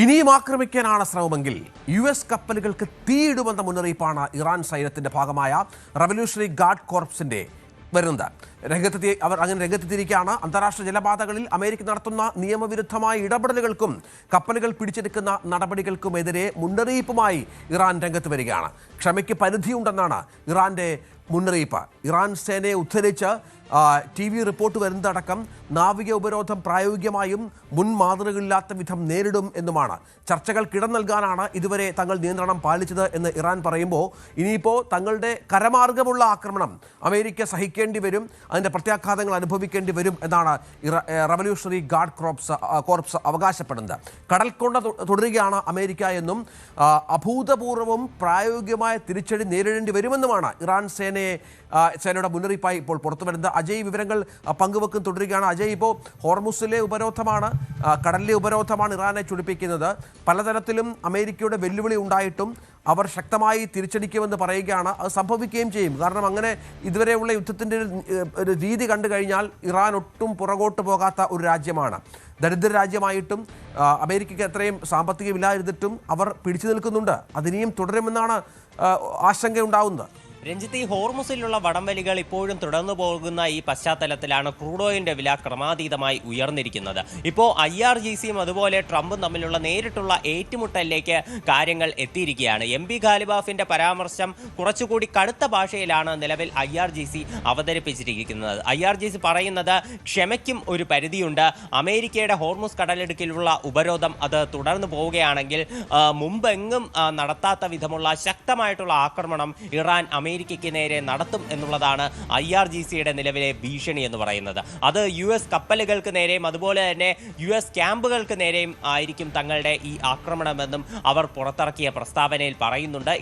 ഇനിയും ആക്രമിക്കാനാണ് ശ്രമമെങ്കിൽ US കപ്പലുകൾക്ക് തീയിടുമെന്ന മുന്നറിയിപ്പാണ് ഇറാൻ സൈന്യത്തിന്റെ ഭാഗമായ റവല്യൂഷണറി ഗാർഡ് കോർപ്സിന്റെ വരുന്നത്. അവർ അങ്ങനെ രംഗത്തെത്തിയിരിക്കുകയാണ്. അന്താരാഷ്ട്ര ജലപാതകളിൽ അമേരിക്ക നടത്തുന്ന നിയമവിരുദ്ധമായ ഇടപെടലുകൾക്കും കപ്പലുകൾ പിടിച്ചെടുക്കുന്ന നടപടികൾക്കുമെതിരെ മുന്നറിയിപ്പുമായി ഇറാൻ രംഗത്ത് വരികയാണ്. ക്ഷമയ്ക്ക് പരിധിയുണ്ടെന്നാണ് ഇറാന്റെ മുന്നറിയിപ്പ്. ഇറാൻ സേനയെ ഉദ്ധരിച്ച് TV റിപ്പോർട്ട് വരുന്നതടക്കം നാവിക ഉപരോധം പ്രായോഗികമായും മുൻ മാതൃകകളില്ലാത്ത വിധം നേരിടും എന്നുമാണ്. ചർച്ചകൾ കിട നൽകാനാണ് ഇതുവരെ തങ്ങൾ നിയന്ത്രണം പാലിച്ചത് എന്ന് ഇറാൻ പറയുമ്പോൾ ഇനിയിപ്പോൾ തങ്ങളുടെ കരമാർഗമുള്ള ആക്രമണം അമേരിക്ക സഹിക്കേണ്ടി വരും, അതിൻ്റെ പ്രത്യാഘാതങ്ങൾ അനുഭവിക്കേണ്ടി വരും എന്നാണ് റവല്യൂഷണറി ഗാർഡ് കോർപ്സ് അവകാശപ്പെടുന്നത്. കടൽക്കൊണ്ട തുടരുകയാണ് അമേരിക്ക എന്നും അഭൂതപൂർവവും പ്രായോഗികമായ തിരിച്ചടി നേരിടേണ്ടി വരുമെന്നുമാണ് ഇറാൻ സേനയുടെ മുന്നറിയിപ്പായി ഇപ്പോൾ പുറത്തു വരുന്നത്. അജയ് വിവരങ്ങൾ പങ്കുവെക്കും തുടരുകയാണ്. അജയ്, ഇപ്പോൾ ഹോർമുസിലെ ഉപരോധമാണ്, കടലിലെ ഉപരോധമാണ് ഇറാനെ ചുടിപ്പിക്കുന്നത്. പലതരത്തിലും അമേരിക്കയുടെ വെല്ലുവിളി ഉണ്ടായിട്ടും അവർ ശക്തമായി തിരിച്ചടിക്കുമെന്ന് പറയുകയാണ്. അത് സംഭവിക്കുകയും ചെയ്യും. കാരണം അങ്ങനെ ഇതുവരെയുള്ള യുദ്ധത്തിൻ്റെ ഒരു രീതി കണ്ടു കഴിഞ്ഞാൽ ഇറാൻ ഒട്ടും പുറകോട്ട് പോകാത്ത ഒരു രാജ്യമാണ്. ദരിദ്ര രാജ്യമായിട്ടും അമേരിക്കയ്ക്ക് എത്രയും സാമ്പത്തികമില്ലാതിരുന്നിട്ടും അവർ പിടിച്ചു നിൽക്കുന്നുണ്ട്. അതിനിയും തുടരുമെന്നാണ് ആശങ്കയുണ്ടാവുന്നത്. രഞ്ജിത്ത്, ഈ ഹോർമുസിലുള്ള വടംവലികൾ ഇപ്പോഴും തുടർന്നു പോകുന്ന ഈ പശ്ചാത്തലത്തിലാണ് ക്രൂഡ് ഓയിലിന്റെ വില ക്രമാതീതമായി ഉയർന്നിരിക്കുന്നത്. ഇപ്പോൾ IRGCയും അതുപോലെ ട്രംപും തമ്മിലുള്ള നേരിട്ടുള്ള ഏറ്റുമുട്ടലിലേക്ക് കാര്യങ്ങൾ എത്തിയിരിക്കുകയാണ്. MP ഖാലിബാഫിന്റെ പരാമർശം കുറച്ചുകൂടി കടുത്ത ഭാഷയിലാണ് നിലവിൽ IRGC അവതരിപ്പിച്ചിരിക്കുന്നത്. IRGC പറയുന്നത് ക്ഷമയ്ക്കും ഒരു പരിധിയുണ്ട്. അമേരിക്കയുടെ ഹോർമുസ് കടലിടുക്കിലുള്ള ഉപരോധം അത് തുടർന്നു പോവുകയാണെങ്കിൽ മുമ്പെങ്ങും നടത്താത്ത വിധമുള്ള ശക്തമായിട്ടുള്ള ആക്രമണം ഇറാൻ അമേരിക്കയ്ക്ക് നേരെ നടത്തും എന്നുള്ളതാണ് IRGCയുടെ നിലവിലെ ഭീഷണി എന്ന് പറയുന്നത്. അത് US കപ്പലുകൾക്ക് നേരെയും അതുപോലെ തന്നെ US ക്യാമ്പുകൾക്ക് നേരെയും ആയിരിക്കും തങ്ങളുടെ ഈ ആക്രമണമെന്നും അവർ പുറത്തിറക്കിയ പ്രസ്താവനയിൽ പറയുന്നുണ്ട്.